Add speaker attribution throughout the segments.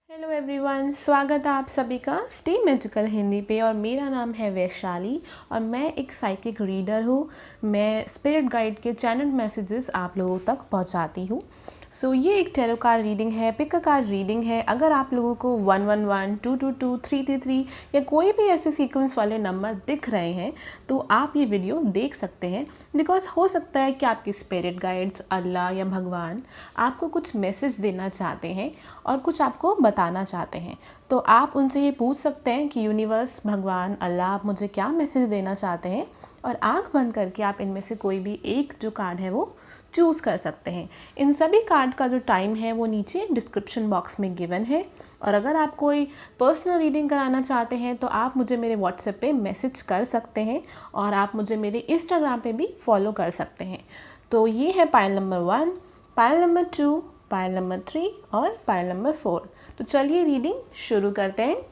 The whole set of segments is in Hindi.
Speaker 1: हेलो एवरीवन, स्वागत है आप सभी का स्टे मैजिकल हिंदी पे। और मेरा नाम है वैशाली और मैं एक साइकिक रीडर हूँ। मैं स्पिरिट गाइड के चैनल मैसेजेस आप लोगों तक पहुँचाती हूँ। ये एक टैरो कार्ड रीडिंग है, पिक अ कार्ड रीडिंग है। अगर आप लोगों को 111, 222, 333 या कोई भी ऐसे सीक्वेंस वाले नंबर दिख रहे हैं तो आप ये वीडियो देख सकते हैं। बिकॉज हो सकता है कि आपकी स्पिरिट गाइड्स, अल्लाह या भगवान आपको कुछ मैसेज देना चाहते हैं और कुछ आपको बताना चाहते हैं। तो आप उनसे ये पूछ सकते हैं कि यूनिवर्स, भगवान, अल्लाह, आप मुझे क्या मैसेज देना चाहते हैं। और आंख बंद करके आप इनमें से कोई भी एक जो कार्ड है वो चूज़ कर सकते हैं। इन सभी कार्ड का जो टाइम है वो नीचे डिस्क्रिप्शन बॉक्स में गिवन है। और अगर आप कोई पर्सनल रीडिंग कराना चाहते हैं तो आप मुझे मेरे व्हाट्सएप पे मैसेज कर सकते हैं और आप मुझे मेरे इंस्टाग्राम पे भी फॉलो कर सकते हैं। तो ये है pile number 1, pile number 2, pile number 3 और पाइल नंबर 4। तो चलिए रीडिंग शुरू करते हैं।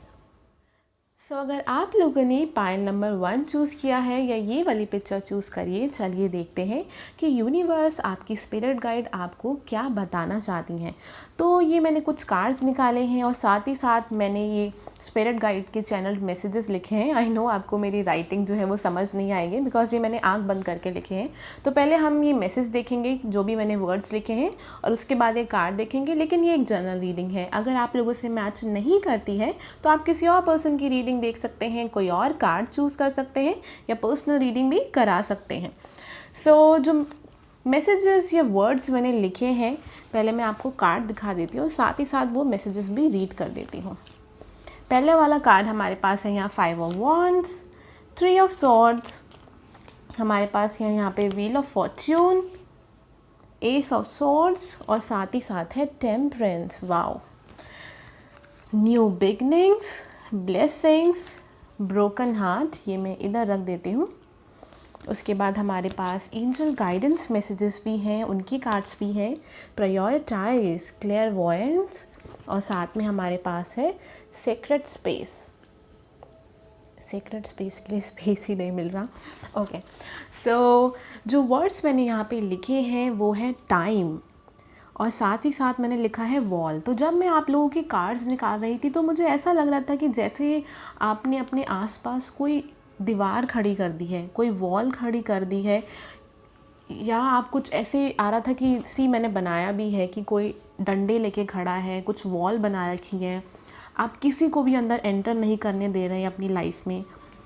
Speaker 1: अगर आप लोगों ने पाइल नंबर 1 चूज़ किया है या ये वाली पिक्चर चूज़ करिए, चलिए देखते हैं कि यूनिवर्स, आपकी स्पिरिट गाइड आपको क्या बताना चाहती हैं। तो ये मैंने कुछ कार्ड्स निकाले हैं और साथ ही साथ मैंने ये स्पिरिट गाइड के चैनल मैसेजेस लिखे हैं। आई नो आपको मेरी राइटिंग जो है वो समझ नहीं आएगी बिकॉज ये मैंने आंख बंद करके लिखे हैं। तो पहले हम ये मैसेज देखेंगे जो भी मैंने वर्ड्स लिखे हैं और उसके बाद ये कार्ड देखेंगे। लेकिन ये एक जनरल रीडिंग है, अगर आप लोगों से मैच नहीं करती है तो आप किसी और पर्सन की रीडिंग देख सकते हैं, कोई और कार्ड चूज़ कर सकते हैं या पर्सनल रीडिंग भी करा सकते हैं। जो मैसेजेस या वर्ड्स मैंने लिखे हैं, पहले मैं आपको कार्ड दिखा देती हूँ, साथ ही साथ वो मैसेजेस भी रीड कर देती हूँ। पहले वाला कार्ड हमारे पास है यहाँ 5 ऑफ वॉन्ड्स, 3 ऑफ सॉर्ड्स, हमारे पास है यहाँ पे wheel of Fortune, S of swords और साथ ही साथ है temperance. Wow, new beginnings, blessings, broken heart, ये मैं इधर रख देती हूँ। उसके बाद हमारे पास एंजल गाइडेंस मैसेजेस भी हैं, उनकी कार्ड्स भी हैं, प्रायोरिटाइज, क्लेयरवॉयंस और साथ में हमारे पास है सीक्रेट स्पेस। सीक्रेट स्पेस के लिए स्पेस ही नहीं मिल रहा। ओके, जो वर्ड्स मैंने यहाँ पे लिखे हैं वो है टाइम और साथ ही साथ मैंने लिखा है वॉल। तो जब मैं आप लोगों की कार्ड्स निकाल रही थी तो मुझे ऐसा लग रहा था कि जैसे आपने अपने आसपास कोई दीवार खड़ी कर दी है, कोई वॉल खड़ी कर दी है, या आप कुछ ऐसे आ रहा था कि मैंने बनाया भी है कि कोई डंडे लेके खड़ा है, कुछ वॉल बना रखी है, आप किसी को भी अंदर एंटर नहीं करने दे रहे हैं अपनी लाइफ में।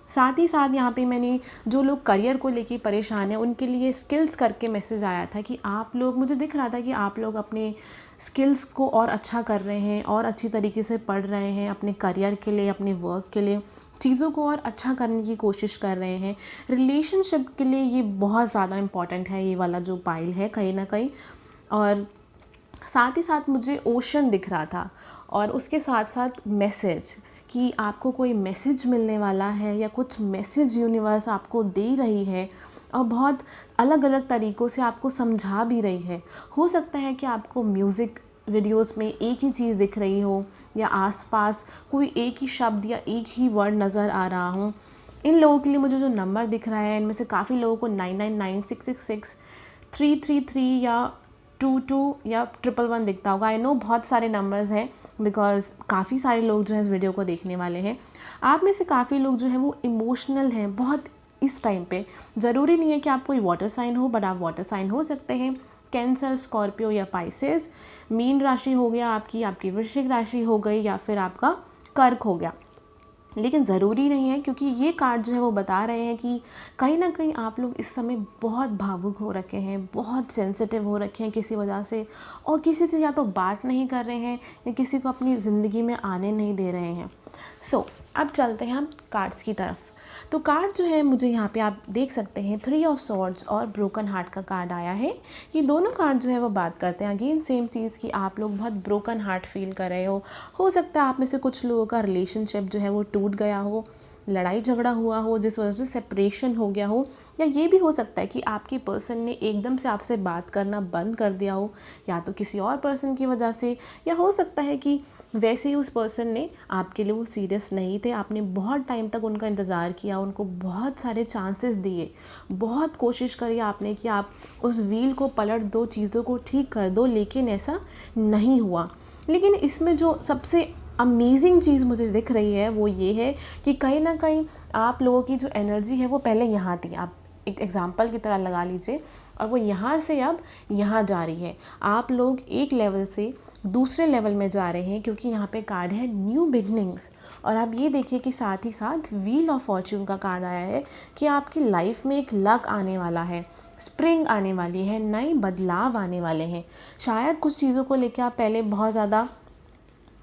Speaker 1: साथ ही साथ यहाँ पे मैंने जो लोग करियर को लेके परेशान हैं उनके लिए स्किल्स करके मैसेज आया था कि आप लोग, मुझे दिख रहा था कि आप लोग अपने स्किल्स को और अच्छा कर रहे हैं और अच्छी तरीके से पढ़ रहे हैं, अपने करियर के लिए, अपने वर्क के लिए चीज़ों को और अच्छा करने की कोशिश कर रहे हैं। रिलेशनशिप के लिए ये बहुत ज़्यादा इम्पॉर्टेंट है, ये वाला जो पाइल है कहीं ना कहीं। और साथ ही साथ मुझे ओशन दिख रहा था और उसके साथ साथ मैसेज कि आपको कोई मैसेज मिलने वाला है या कुछ मैसेज यूनिवर्स आपको दे रही है और बहुत अलग अलग तरीक़ों से आपको समझा भी रही है। हो सकता है कि आपको म्यूज़िक वीडियोस में एक ही चीज़ दिख रही हो या आसपास कोई एक ही शब्द या एक ही वर्ड नज़र आ रहा हो। इन लोगों के लिए मुझे जो नंबर दिख रहा है, इनमें से काफ़ी लोगों को 999, 666, 333 या 22 या 111 दिखता होगा। आई नो बहुत सारे नंबर्स हैं बिकॉज़ काफ़ी सारे लोग जो हैं इस वीडियो को देखने वाले हैं। आप में से काफ़ी लोग जो हैं वो इमोशनल हैं बहुत इस टाइम पे। ज़रूरी नहीं है कि आप कोई वाटर साइन हो, बट आप वाटर साइन हो सकते हैं, कैंसर, स्कॉर्पियो या पाइसेस। मीन राशि हो गया आपकी वृश्चिक राशि हो गई या फिर आपका कर्क हो गया। लेकिन ज़रूरी नहीं है, क्योंकि ये कार्ड जो है वो बता रहे हैं कि कहीं ना कहीं आप लोग इस समय बहुत भावुक हो रखे हैं, बहुत सेंसिटिव हो रखे हैं किसी वजह से, और किसी से या तो बात नहीं कर रहे हैं या किसी को अपनी ज़िंदगी में आने नहीं दे रहे हैं। अब चलते हैं हम कार्ड्स की तरफ। तो कार्ड जो है मुझे यहाँ पे आप देख सकते हैं 3 ऑफ सॉर्ड्स और ब्रोकन हार्ट का कार्ड आया है। ये दोनों कार्ड जो है वो बात करते हैं अगेन सेम चीज़ कि आप लोग बहुत ब्रोकन हार्ट फील कर रहे हो सकता है आप में से कुछ लोगों का रिलेशनशिप जो है वो टूट गया हो, लड़ाई झगड़ा हुआ हो जिस वजह से सेपरेशन हो गया हो, या ये भी हो सकता है कि आपकी पर्सन ने एकदम से आपसे बात करना बंद कर दिया हो, या तो किसी और पर्सन की वजह से, या हो सकता है कि वैसे ही उस पर्सन ने आपके लिए वो सीरियस नहीं थे, आपने बहुत टाइम तक उनका इंतज़ार किया, उनको बहुत सारे चांसेस दिए, बहुत कोशिश करी आपने कि आप उस व्हील को पलट दो, चीज़ों को ठीक कर दो, लेकिन ऐसा नहीं हुआ। लेकिन इसमें जो सबसे अमेजिंग चीज़ मुझे दिख रही है वो ये है कि कहीं ना कहीं आप लोगों की जो एनर्जी है वो पहले यहाँ थी, आप एक एग्ज़ाम्पल की तरह लगा लीजिए, और वो यहाँ से अब यहाँ जा रही है। आप लोग एक लेवल से दूसरे लेवल में जा रहे हैं, क्योंकि यहाँ पे कार्ड है न्यू बिगनिंग्स। और आप ये देखिए कि साथ ही साथ व्हील ऑफ फॉर्च्यून का कार्ड आया है कि आपकी लाइफ में एक लक आने वाला है, स्प्रिंग आने वाली है, नए बदलाव आने वाले हैं। शायद कुछ चीज़ों को लेकर आप पहले बहुत ज़्यादा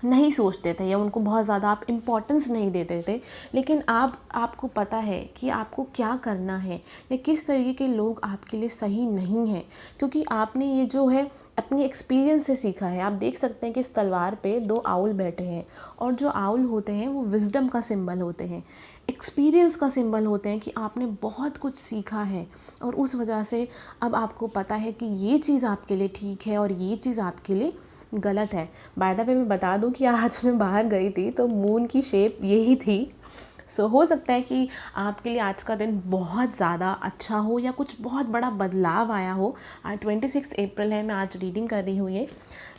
Speaker 1: नहीं सोचते थे या उनको बहुत ज़्यादा आप इम्पोर्टेंस नहीं देते थे, लेकिन आपको पता है कि आपको क्या करना है या किस तरीके के लोग आपके लिए सही नहीं हैं, क्योंकि आपने ये जो है अपनी एक्सपीरियंस से सीखा है। आप देख सकते हैं कि इस तलवार पे 2 आउल बैठे हैं, और जो आउल होते हैं वो विजडम का सिंबल होते हैं, एक्सपीरियंस का सिंबल होते हैं कि आपने बहुत कुछ सीखा है, और उस वजह से अब आपको पता है कि ये चीज़ आपके लिए ठीक है और ये चीज़ आपके लिए गलत है। बाय द वे मैं बता दूं कि आज मैं बाहर गई थी तो मून की शेप यही थी। सो हो सकता है कि आपके लिए आज का दिन बहुत ज़्यादा अच्छा हो या कुछ बहुत बड़ा बदलाव आया हो। आज 26 अप्रैल है, मैं आज रीडिंग कर रही हूँ ये।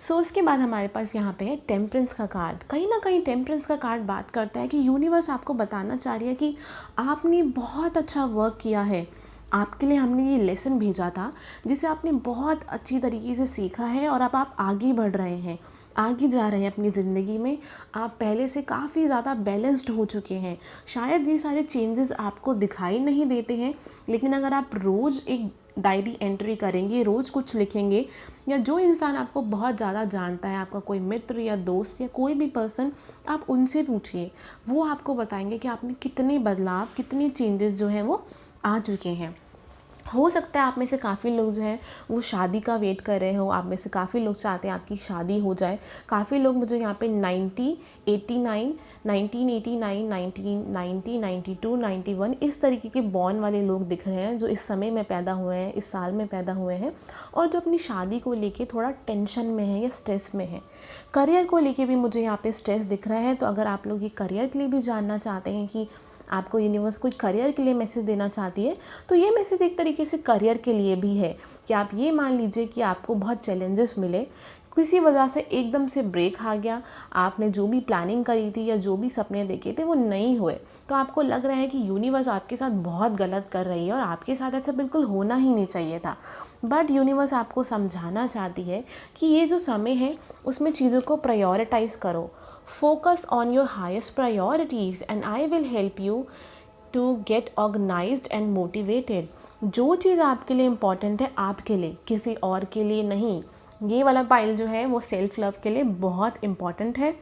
Speaker 1: सो उसके बाद हमारे पास यहाँ पे है टेम्परेंस का कार्ड। कहीं ना कहीं टेम्परेंस का कार्ड बात करता है कि यूनिवर्स आपको बताना चाह रही है कि आपने बहुत अच्छा वर्क किया है, आपके लिए हमने ये लेसन भेजा था जिसे आपने बहुत अच्छी तरीके से सीखा है, और अब आप आगे बढ़ रहे हैं, आगे जा रहे हैं अपनी ज़िंदगी में। आप पहले से काफ़ी ज़्यादा बैलेंस्ड हो चुके हैं। शायद ये सारे चेंजेस आपको दिखाई नहीं देते हैं, लेकिन अगर आप रोज़ एक डायरी एंट्री करेंगे, रोज़ कुछ लिखेंगे, या जो इंसान आपको बहुत ज़्यादा जानता है, आपका कोई मित्र या दोस्त या कोई भी पर्सन, आप उनसे पूछिए, वो आपको बताएंगे कि आपने कितने बदलाव, कितने चेंजेस जो हैं वो आ चुके हैं। हो सकता है आप में से काफ़ी लोग जो हैं वो शादी का वेट कर रहे हो, आप में से काफ़ी लोग चाहते हैं आपकी शादी हो जाए। काफ़ी लोग मुझे यहाँ पे 90, 89, 1989, 1990, 92, 91 इस तरीके के बॉर्न वाले लोग दिख रहे हैं, जो इस समय में पैदा हुए हैं, इस साल में पैदा हुए हैं, और जो अपनी शादी को लेके थोड़ा टेंशन में है या स्ट्रेस में है। करियर को लेके भी मुझे यहाँ पे स्ट्रेस दिख रहा है। तो अगर आप लोग ये करियर के लिए भी जानना चाहते हैं कि आपको यूनिवर्स कोई करियर के लिए मैसेज देना चाहती है, तो ये मैसेज एक तरीके से करियर के लिए भी है कि आप ये मान लीजिए कि आपको बहुत चैलेंजेस मिले, किसी वजह से एकदम से ब्रेक आ गया, आपने जो भी प्लानिंग करी थी या जो भी सपने देखे थे वो नहीं हुए, तो आपको लग रहा है कि यूनिवर्स आपके साथ बहुत गलत कर रही है और आपके साथ ऐसा बिल्कुल होना ही नहीं चाहिए था। बट यूनिवर्स आपको समझाना चाहती है कि ये जो समय है उसमें चीज़ों को प्रायोरिटाइज़ करो, focus on your highest priorities and I will help you to get organized and motivated। जो चीज़ आपके लिए इम्पॉर्टेंट है आपके लिए, किसी और के लिए नहीं। ये वाला पाइल जो है वो सेल्फ लव के लिए बहुत इम्पॉर्टेंट है।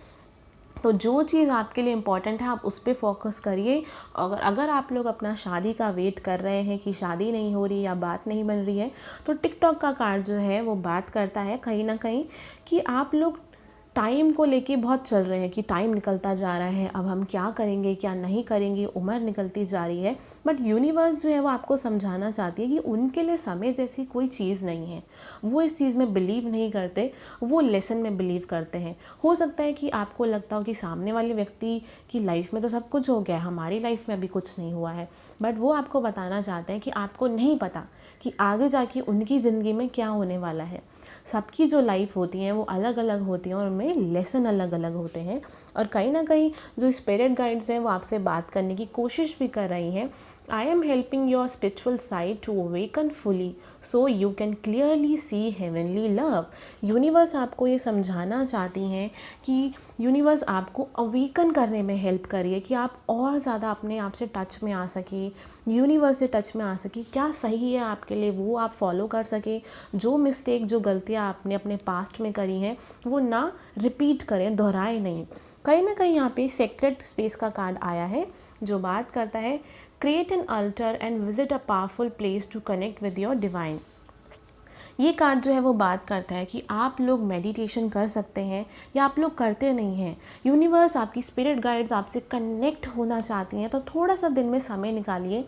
Speaker 1: तो जो चीज़ आपके लिए इम्पॉर्टेंट है आप उस पर फोकस करिए। अगर आप लोग अपना शादी का वेट कर रहे हैं कि शादी नहीं हो रही या बात नहीं बन रही है, तो टिकटॉक का कार्ड जो है वो बात करता है कहीं ना कहीं कि आप लोग टाइम को लेके बहुत चल रहे हैं कि टाइम निकलता जा रहा है, अब हम क्या करेंगे क्या नहीं करेंगे, उम्र निकलती जा रही है। बट यूनिवर्स जो है वो आपको समझाना चाहती है कि उनके लिए समय जैसी कोई चीज़ नहीं है, वो इस चीज़ में बिलीव नहीं करते, वो लेसन में बिलीव करते हैं। हो सकता है कि आपको लगता हो कि सामने वाले व्यक्ति की लाइफ में तो सब कुछ हो गया है, हमारी लाइफ में अभी कुछ नहीं हुआ है, बट वो आपको बताना चाहते हैं कि आपको नहीं पता कि आगे जाके उनकी ज़िंदगी में क्या होने वाला है। सबकी जो लाइफ होती है वो अलग अलग होती हैं और उनमें लेसन अलग अलग होते हैं, और कहीं ना कहीं जो स्पिरिट गाइड्स हैं वो आपसे बात करने की कोशिश भी कर रही हैं। I am helping your spiritual side to awaken fully so you can clearly see heavenly love। Universe आपको ये समझाना चाहती हैं कि यूनिवर्स आपको अवेकन करने में हेल्प करिए कि आप और ज़्यादा अपने आप से टच में आ सके, यूनिवर्स से टच में आ सके, क्या सही है आपके लिए वो आप फॉलो कर सके, जो मिस्टेक जो गलतियाँ आपने अपने पास्ट में करी हैं वो ना रिपीट करें, दोहराए नहीं। कहीं ना कहीं यहाँ पे सेक्रेट स्पेस का कार्ड आया है जो बात करता है create an altar and visit a powerful place to connect with your divine. ये कार्ड जो है वो बात करता है कि आप लोग मेडिटेशन कर सकते हैं या आप लोग करते नहीं हैं। यूनिवर्स आपकी स्पिरिट गाइड्स आपसे कनेक्ट होना चाहती हैं, तो थोड़ा सा दिन में समय निकालिए,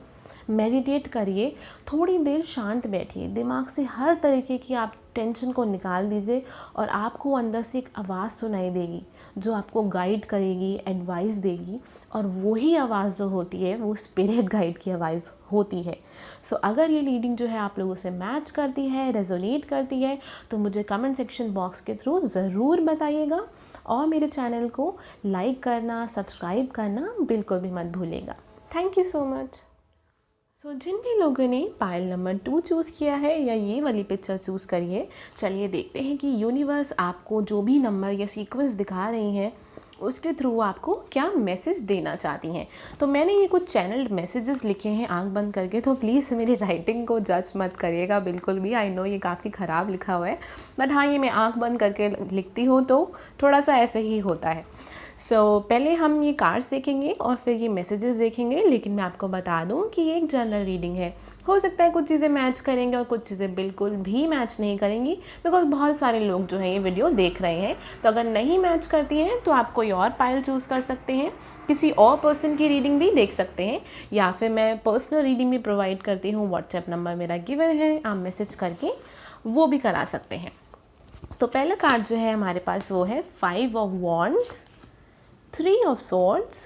Speaker 1: मेडिटेट करिए, थोड़ी देर शांत बैठिए, दिमाग से हर तरीके की आप टेंशन को निकाल दीजिए और आपको अंदर से एक आवाज़ सुनाई देगी जो आपको गाइड करेगी, एडवाइस देगी, और वही आवाज़ जो होती है वो स्पिरिट गाइड की आवाज़ होती है। सो अगर ये रीडिंग जो है आप लोगों से मैच करती है, रेजोनेट करती है, तो मुझे कमेंट सेक्शन बॉक्स के थ्रू ज़रूर बताइएगा और मेरे चैनल को लाइक करना, सब्सक्राइब करना बिल्कुल भी मत भूलिएगा। Thank you so much. तो जिन भी लोगों ने पाइल नंबर 2 चूज़ किया है या ये वाली पिक्चर चूज़ करी है, चलिए देखते हैं कि यूनिवर्स आपको जो भी नंबर या सीक्वेंस दिखा रही हैं उसके थ्रू आपको क्या मैसेज देना चाहती हैं। तो मैंने ये कुछ चैनल्ड मैसेजेस लिखे हैं आंख बंद करके, तो प्लीज़ मेरी राइटिंग को जज मत करिएगा बिल्कुल भी। आई नो ये काफ़ी ख़राब लिखा हुआ है, बट हाँ ये मैं आंख बंद करके लिखती हूँ तो थोड़ा सा ऐसे ही होता है। पहले हम ये कार्ड्स देखेंगे और फिर ये मैसेजेस देखेंगे, लेकिन मैं आपको बता दूं कि ये एक जनरल रीडिंग है। हो सकता है कुछ चीज़ें मैच करेंगे और कुछ चीज़ें बिल्कुल भी मैच नहीं करेंगी, बिकॉज बहुत सारे लोग जो हैं ये वीडियो देख रहे हैं। तो अगर नहीं मैच करती हैं तो आप कोई और पाइल चूज़ कर सकते हैं, किसी और पर्सन की रीडिंग भी देख सकते हैं, या फिर मैं पर्सनल रीडिंग भी प्रोवाइड करती हूँ। व्हाट्सएप नंबर मेरा गिवन है, आप मैसेज करके वो भी करा सकते हैं। तो पहला कार्ड जो है हमारे पास वो है 5 of wands, 3 of swords,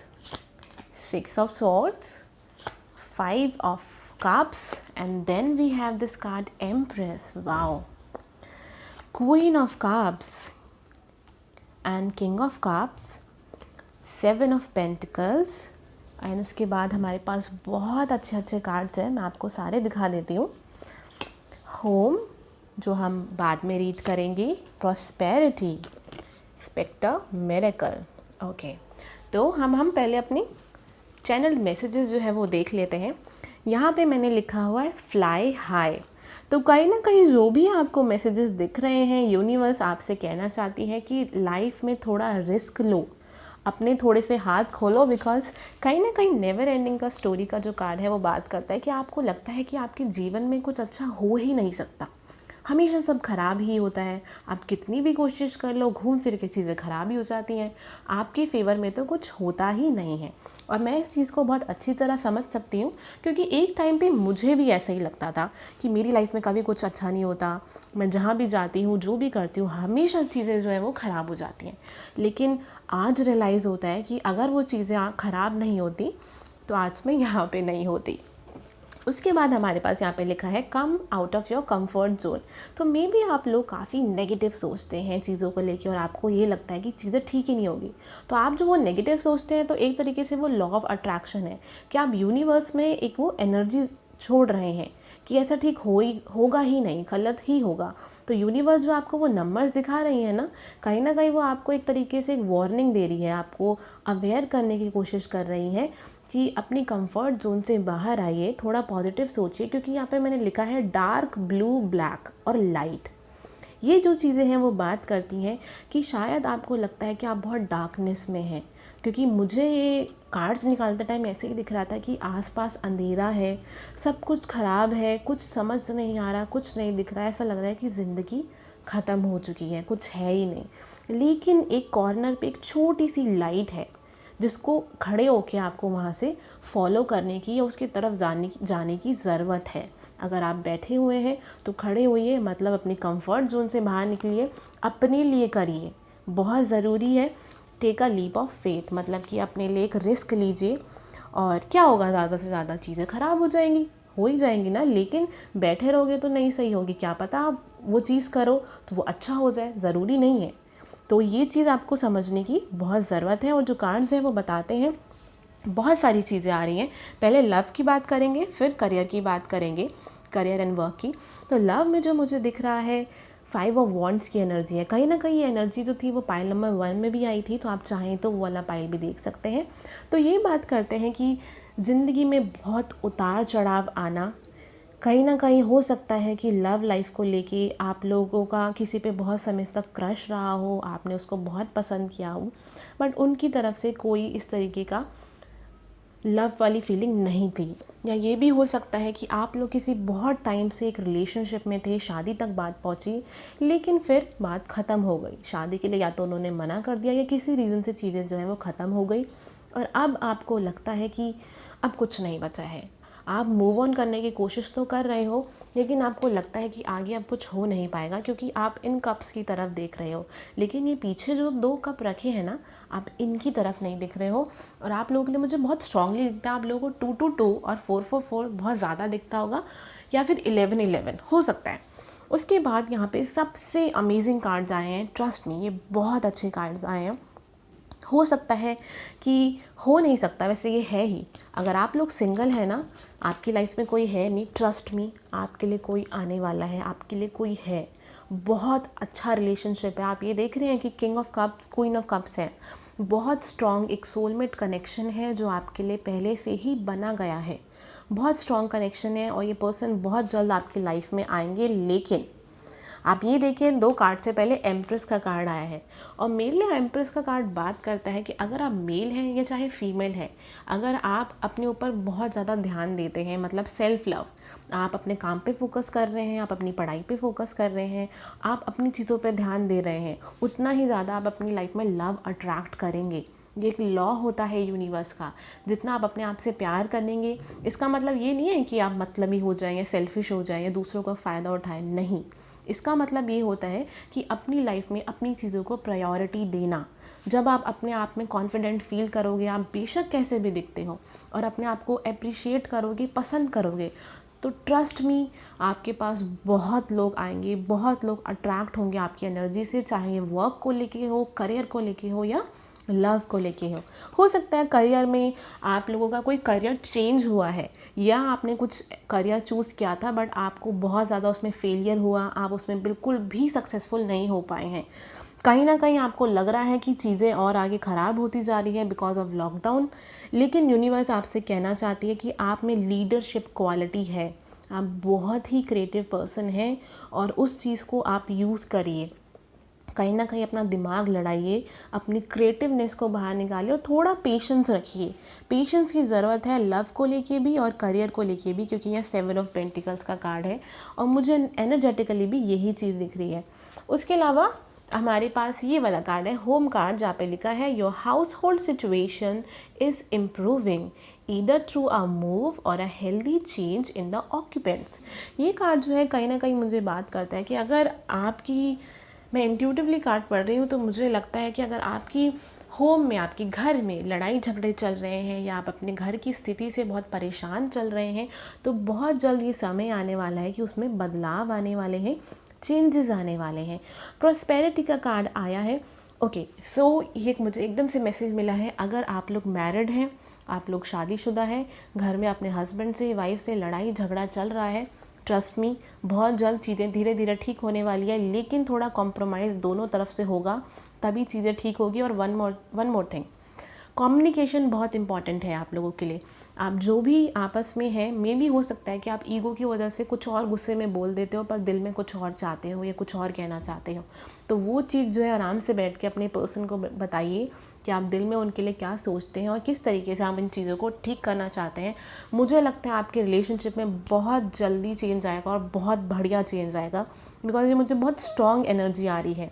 Speaker 1: 6 of swords, 5 of cups, and then we have this card Empress. Wow. Queen of cups and King of cups, 7 of pentacles, and उसके बाद हमारे पास बहुत अच्छे अच्छे कार्ड्स हैं, मैं आपको सारे दिखा देती हूँ। होम जो हम बाद में रीड करेंगे, प्रॉस्पेरिटी, स्पेक्टर, मिरेकल। ओके तो हम पहले अपनी चैनल मैसेजेस जो है वो देख लेते हैं। यहाँ पे मैंने लिखा हुआ है फ्लाई हाई। तो कहीं ना कहीं जो भी आपको मैसेजेस दिख रहे हैं, यूनिवर्स आपसे कहना चाहती है कि लाइफ में थोड़ा रिस्क लो, अपने थोड़े से हाथ खोलो, बिकॉज कहीं ना कहीं नेवर एंडिंग का स्टोरी का जो कार्ड है वो बात करता है कि आपको लगता है कि आपके जीवन में कुछ अच्छा हो ही नहीं सकता, हमेशा सब ख़राब ही होता है। आप कितनी भी कोशिश कर लो, घूम फिर के चीज़ें ख़राब ही हो जाती हैं, आपके फेवर में तो कुछ होता ही नहीं है। और मैं इस चीज़ को बहुत अच्छी तरह समझ सकती हूँ, क्योंकि एक टाइम पे मुझे भी ऐसा ही लगता था कि मेरी लाइफ में कभी कुछ अच्छा नहीं होता, मैं जहाँ भी जाती हूँ, जो भी करती हूँ, हमेशा चीज़ें जो है वो ख़राब हो जाती हैं। लेकिन आज रियलाइज़ होता है कि अगर वो चीज़ें ख़राब नहीं होती तो आज मैं यहाँ पर नहीं होती। उसके बाद हमारे पास यहाँ पे लिखा है come out of your comfort zone. तो मे बी आप लोग काफ़ी नेगेटिव सोचते हैं चीज़ों को लेके और आपको ये लगता है कि चीज़ें ठीक ही नहीं होगी। तो आप जो वो नेगेटिव सोचते हैं, तो एक तरीके से वो लॉ ऑफ अट्रैक्शन है कि आप यूनिवर्स में एक वो एनर्जी छोड़ रहे हैं कि ऐसा ठीक होगा ही नहीं, गलत ही होगा। तो यूनिवर्स जो आपको वो नंबर्स दिखा रही है ना कहीं वो आपको एक तरीके से एक वार्निंग दे रही है, आपको अवेयर करने की कोशिश कर रही है कि अपनी कंफर्ट जोन से बाहर आइए, थोड़ा पॉजिटिव सोचिए। क्योंकि यहाँ पे मैंने लिखा है डार्क, ब्लू, ब्लैक और लाइट। ये जो चीज़ें हैं वो बात करती हैं कि शायद आपको लगता है कि आप बहुत डार्कनेस में हैं, क्योंकि मुझे ये कार्ड्स निकालते टाइम ऐसे ही दिख रहा था कि आसपास अंधेरा है, सब कुछ ख़राब है, कुछ समझ नहीं आ रहा, कुछ नहीं दिख रहा है, ऐसा लग रहा है कि ज़िंदगी ख़त्म हो चुकी है, कुछ है ही नहीं। लेकिन एक कॉर्नर पे एक छोटी सी लाइट है जिसको खड़े होके आपको वहाँ से फॉलो करने की या उसकी तरफ जाने की ज़रूरत है। अगर आप बैठे हुए हैं तो खड़े होइए, मतलब अपनी कंफर्ट जोन से बाहर निकलिए, अपने लिए करिए, बहुत ज़रूरी है। Take a leap of faith, मतलब कि अपने लिए एक रिस्क लीजिए। और क्या होगा, ज़्यादा से ज़्यादा चीज़ें ख़राब हो ही जाएंगी ना, लेकिन बैठे रहोगे तो नहीं सही होगी। क्या पता आप वो चीज़ करो तो वो अच्छा हो जाए, ज़रूरी नहीं है। तो ये चीज़ आपको समझने की बहुत ज़रूरत है। और जो कार्ड्स हैं वो बताते हैं, बहुत सारी चीज़ें आ रही हैं। पहले लव की बात करेंगे, फिर करियर की बात करेंगे, करियर एंड वर्क की। तो लव में जो मुझे दिख रहा है 5 ऑफ वॉन्ड्स की एनर्जी है। कहीं ना कहीं ये एनर्जी जो थी वो पाइल नंबर 1 में भी आई थी, तो आप चाहें तो वो वाला पाइल भी देख सकते हैं। तो ये बात करते हैं कि ज़िंदगी में बहुत उतार चढ़ाव आना, कहीं ना कहीं हो सकता है कि लव लाइफ को लेके आप लोगों का किसी पे बहुत समय तक क्रश रहा हो, आपने उसको बहुत पसंद किया हो, बट उनकी तरफ से कोई इस तरीके का लव वाली फीलिंग नहीं थी। या ये भी हो सकता है कि आप लोग किसी बहुत टाइम से एक रिलेशनशिप में थे, शादी तक बात पहुंची, लेकिन फिर बात ख़त्म हो गई। शादी के लिए या तो उन्होंने मना कर दिया या किसी रीज़न से चीज़ें जो हैं वो ख़त्म हो गई, और अब आपको लगता है कि अब कुछ नहीं बचा है, आप मूव ऑन करने की कोशिश तो कर रहे हो, लेकिन आपको लगता है कि आगे अब कुछ हो नहीं पाएगा क्योंकि आप इन कप्स की तरफ देख रहे हो, लेकिन ये पीछे जो 2 कप रखे हैं ना, आप इनकी तरफ नहीं दिख रहे हो। और आप लोगों के लिए मुझे बहुत स्ट्रांगली दिखता है, आप लोगों को 2-2-2 और 4-4-4 बहुत ज़्यादा दिखता होगा, या फिर 11-11 हो सकता है। उसके बाद यहाँ पे सबसे अमेजिंग कार्ड्स आए हैं, ट्रस्ट मी ये बहुत अच्छे कार्ड्स आए हैं। हो सकता है कि हो नहीं सकता, वैसे ये है ही। अगर आप लोग सिंगल हैं ना, आपकी लाइफ में कोई है नहीं, ट्रस्ट मी आपके लिए कोई आने वाला है, आपके लिए कोई है। बहुत अच्छा रिलेशनशिप है। आप ये देख रहे हैं कि king of cups, queen of cups है। बहुत स्ट्रॉन्ग एक सोलमेट कनेक्शन है जो आपके लिए पहले से ही बना गया है। बहुत स्ट्रॉन्ग कनेक्शन है और ये पर्सन बहुत जल्द आपकी लाइफ में आएंगे। लेकिन आप ये देखिए 2 कार्ड से पहले एम्प्रेस का कार्ड आया है, और मेरे लिए एम्प्रेस का कार्ड बात करता है कि अगर आप मेल हैं या चाहे फीमेल है, अगर आप अपने ऊपर बहुत ज़्यादा ध्यान देते हैं, मतलब सेल्फ लव, आप अपने काम पे फोकस कर रहे हैं, आप अपनी पढ़ाई पे फोकस कर रहे हैं, आप अपनी चीज़ों पे ध्यान दे रहे हैं, उतना ही ज़्यादा आप अपनी लाइफ में लव अट्रैक्ट करेंगे। ये एक लॉ होता है यूनिवर्स का। जितना आप अपने आप से प्यार करेंगे, इसका मतलब ये नहीं है कि आप मतलबी हो जाएं या सेल्फिश हो जाएं या दूसरों का फ़ायदा उठाएं, नहीं। इसका मतलब ये होता है कि अपनी लाइफ में अपनी चीज़ों को प्रायोरिटी देना। जब आप अपने आप में कॉन्फिडेंट फील करोगे, आप बेशक कैसे भी दिखते हो, और अपने आप को अप्रिशिएट करोगे, पसंद करोगे, तो ट्रस्ट मी आपके पास बहुत लोग आएंगे, बहुत लोग अट्रैक्ट होंगे आपकी एनर्जी से, चाहे वर्क को लेके हो, करियर को लेके हो या लव को लेके हो सकता है करियर में आप लोगों का कोई करियर चेंज हुआ है, या आपने कुछ करियर चूज़ किया था बट आपको बहुत ज़्यादा उसमें फेलियर हुआ, आप उसमें बिल्कुल भी सक्सेसफुल नहीं हो पाए हैं। कहीं ना कहीं आपको लग रहा है कि चीज़ें और आगे ख़राब होती जा रही है बिकॉज ऑफ लॉकडाउन, लेकिन यूनिवर्स आपसे कहना चाहती है कि आप में लीडरशिप क्वालिटी है, आप बहुत ही क्रिएटिव पर्सन हैं, और उस चीज़ को आप यूज़ करिए। कहीं ना कहीं अपना दिमाग लड़ाइए, अपनी क्रिएटिवनेस को बाहर निकालिए, और थोड़ा पेशेंस रखिए। पेशेंस की ज़रूरत है लव को लेके भी और करियर को लेके भी, क्योंकि यह 7 ऑफ पेंटिकल्स का कार्ड है और मुझे एनर्जेटिकली भी यही चीज़ दिख रही है। उसके अलावा हमारे पास ये वाला कार्ड है, होम कार्ड, जहाँ पे लिखा है your household situation is improving either through a move or a healthy change in the occupants. ये कार्ड जो है कहीं ना कहीं मुझे बात करता है कि अगर आपकी, मैं इंट्यूटिवली कार्ड पढ़ रही हूँ तो मुझे लगता है कि अगर आपकी होम में, आपके घर में लड़ाई झगड़े चल रहे हैं, या आप अपने घर की स्थिति से बहुत परेशान चल रहे हैं, तो बहुत जल्द ये समय आने वाला है कि उसमें बदलाव आने वाले हैं, चेंजेस आने वाले हैं। प्रॉस्पेरिटी का कार्ड आया है। ओके, सो ये मुझे एकदम से मैसेज मिला है, अगर आप लोग मैरिड हैं, आप लोग शादीशुदा हैं, घर में अपने हस्बैंड से, वाइफ से लड़ाई झगड़ा चल रहा है, ट्रस्ट मी बहुत जल्द चीज़ें धीरे धीरे ठीक होने वाली है, लेकिन थोड़ा कॉम्प्रोमाइज़ दोनों तरफ से होगा, तभी चीज़ें ठीक होगी। और वन मोर थिंग, कम्युनिकेशन बहुत इंपॉर्टेंट है आप लोगों के लिए। आप जो भी आपस में हैं, मे भी हो सकता है कि आप ईगो की वजह से कुछ और गुस्से में बोल देते हो, पर दिल में कुछ और चाहते हो या कुछ और कहना चाहते हो, तो वो चीज़ जो है आराम से बैठ के अपने पर्सन को बताइए कि आप दिल में उनके लिए क्या सोचते हैं और किस तरीके से आप इन चीज़ों को ठीक करना चाहते हैं। मुझे लगता है आपके रिलेशनशिप में बहुत जल्दी चेंज आएगा और बहुत बढ़िया चेंज आएगा, बिकॉज ये मुझे बहुत स्ट्रॉन्ग एनर्जी आ रही है।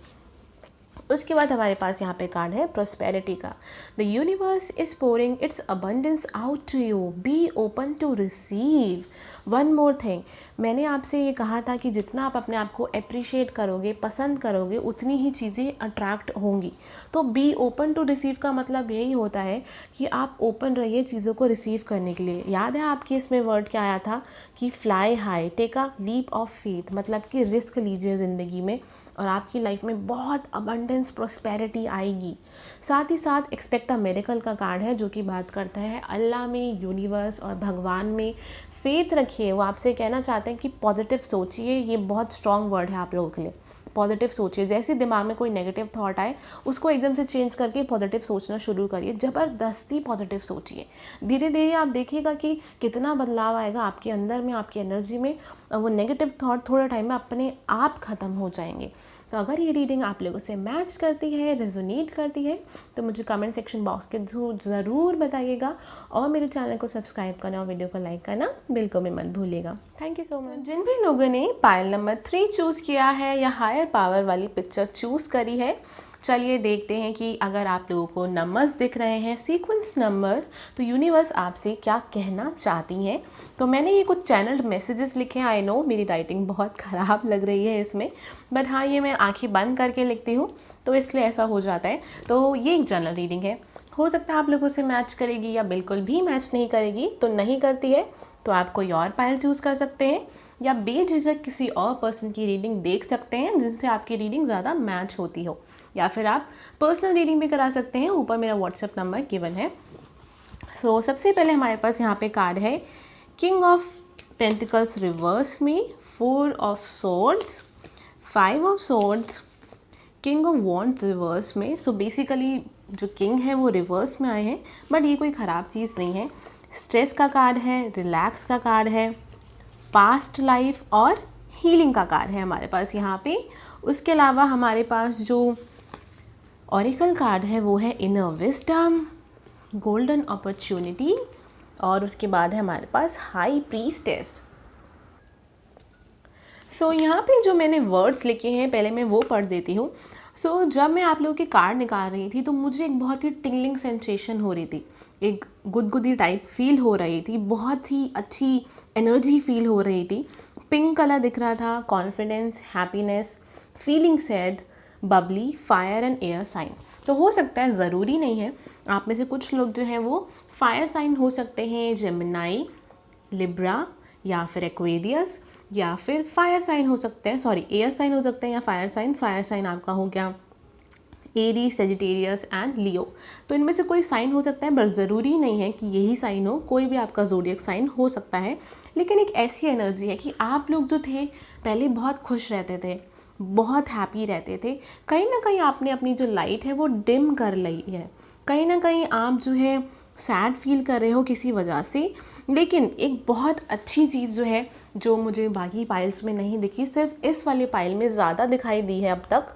Speaker 1: उसके बाद हमारे पास यहाँ पे कार्ड है प्रॉस्पेरिटी का। The universe is pouring its abundance out to you, be open to receive. One more thing, मैंने आपसे ये कहा था कि जितना आप अपने आप को अप्रिशिएट करोगे, पसंद करोगे, उतनी ही चीज़ें अट्रैक्ट होंगी। तो बी ओपन टू रिसीव का मतलब यही होता है कि आप ओपन रहिए चीज़ों को रिसीव करने के लिए। याद है आपके इसमें वर्ड क्या आया था कि fly high, take a leap of faith, मतलब कि रिस्क लीजिए ज़िंदगी में और आपकी लाइफ में बहुत अबंडेंस प्रॉस्पेरिटी आएगी। साथ ही साथ एक्सपेक्ट अ मिरेकल का कार्ड है, जो कि बात करता है अल्लाह में, यूनिवर्स और भगवान में फेथ रखिए। वो आपसे कहना चाहते हैं कि पॉजिटिव सोचिए। ये बहुत स्ट्रॉन्ग वर्ड है आप लोगों के लिए। पॉजिटिव सोचिए, जैसे दिमाग में कोई नेगेटिव थॉट आए उसको एकदम से चेंज करके पॉजिटिव सोचना शुरू करिए। ज़बरदस्ती पॉजिटिव सोचिए। धीरे धीरे आप देखिएगा कि कितना बदलाव आएगा आपके अंदर में, आपकी एनर्जी में, और वो नेगेटिव थॉट थोड़े टाइम में अपने आप ख़त्म हो जाएंगे। तो अगर ये रीडिंग आप लोगों से मैच करती है, रेजोनेट करती है, तो मुझे कमेंट सेक्शन बॉक्स के थ्रू ज़रूर बताइएगा, और मेरे चैनल को सब्सक्राइब करना और वीडियो को लाइक करना बिल्कुल भी मत भूलिएगा। Thank you so much. जिन भी लोगों ने पायल नंबर 3 चूज़ किया है या हायर पावर वाली पिक्चर चूज़ करी है, चलिए देखते हैं कि अगर आप लोगों को नंबर्स दिख रहे हैं, सीक्वेंस नंबर, तो यूनिवर्स आपसे क्या कहना चाहती हैं। तो मैंने ये कुछ चैनल्ड मैसेजेस लिखे हैं। आई नो मेरी राइटिंग बहुत ख़राब लग रही है इसमें, बट हाँ, ये मैं आंखें बंद करके लिखती हूँ तो इसलिए ऐसा हो जाता है। तो ये एक जनरल रीडिंग है, हो सकता है आप लोगों से मैच करेगी या बिल्कुल भी मैच नहीं करेगी। तो नहीं करती है तो आप कोई और पाइल चूज़ कर सकते हैं या बेझिझक किसी और पर्सन की रीडिंग देख सकते हैं जिनसे आपकी रीडिंग ज़्यादा मैच होती हो, या फिर आप पर्सनल रीडिंग भी करा सकते हैं। ऊपर मेरा व्हाट्सएप नंबर गिवन है। सो सबसे पहले हमारे पास यहाँ पे कार्ड है किंग ऑफ पेंटिकल्स रिवर्स में, 4 of swords, 5 of swords, king of wands reverse में। सो बेसिकली जो किंग है वो रिवर्स में आए हैं, बट ये कोई ख़राब चीज़ नहीं है। स्ट्रेस का कार्ड है, रिलैक्स का कार्ड है, पास्ट लाइफ और हीलिंग का कार्ड है हमारे पास यहाँ पे। उसके अलावा हमारे पास जो ऑरिकल कार्ड है वो है इनर विजडम, गोल्डन अपॉर्चुनिटी, और उसके बाद है हमारे पास हाई प्रीस्टेस। सो यहाँ पे जो मैंने वर्ड्स लिखे हैं पहले मैं वो पढ़ देती हूँ। सो जब मैं आप लोगों के कार्ड निकाल रही थी तो मुझे एक बहुत ही टिंगलिंग सेंसेशन हो रही थी, एक गुदगुदी टाइप फील हो रही थी, बहुत ही अच्छी एनर्जी फील हो रही थी। पिंक कलर दिख रहा था, confidence, happiness, feeling sad, bubbly, fire and air sign. तो हो सकता है, ज़रूरी नहीं है, आप में से कुछ लोग जो हैं वो फायर साइन हो सकते हैं, जेमिनाई, लिब्रा या फिर एक्वेरियस, या फिर फायर साइन हो सकते हैं, सॉरी एयर साइन हो सकते हैं या फायर साइन आपका हो गया एरीज, सेजिटेरियस एंड लियो। तो इनमें से कोई साइन हो सकता है, बट ज़रूरी नहीं है कि यही साइन हो, कोई भी आपका ज़ोडिएक साइन हो सकता है। लेकिन एक ऐसी एनर्जी है कि आप लोग जो थे पहले बहुत खुश रहते थे, बहुत हैप्पी रहते थे, कहीं ना कहीं आपने अपनी जो लाइट है वो डिम कर ली है, कहीं ना कहीं आप जो है सैड फील कर रहे हो किसी वजह से। लेकिन एक बहुत अच्छी चीज़ जो है, जो मुझे बाकी पाइल्स में नहीं दिखी, सिर्फ इस वाले पाइल में ज़्यादा दिखाई दी है अब तक,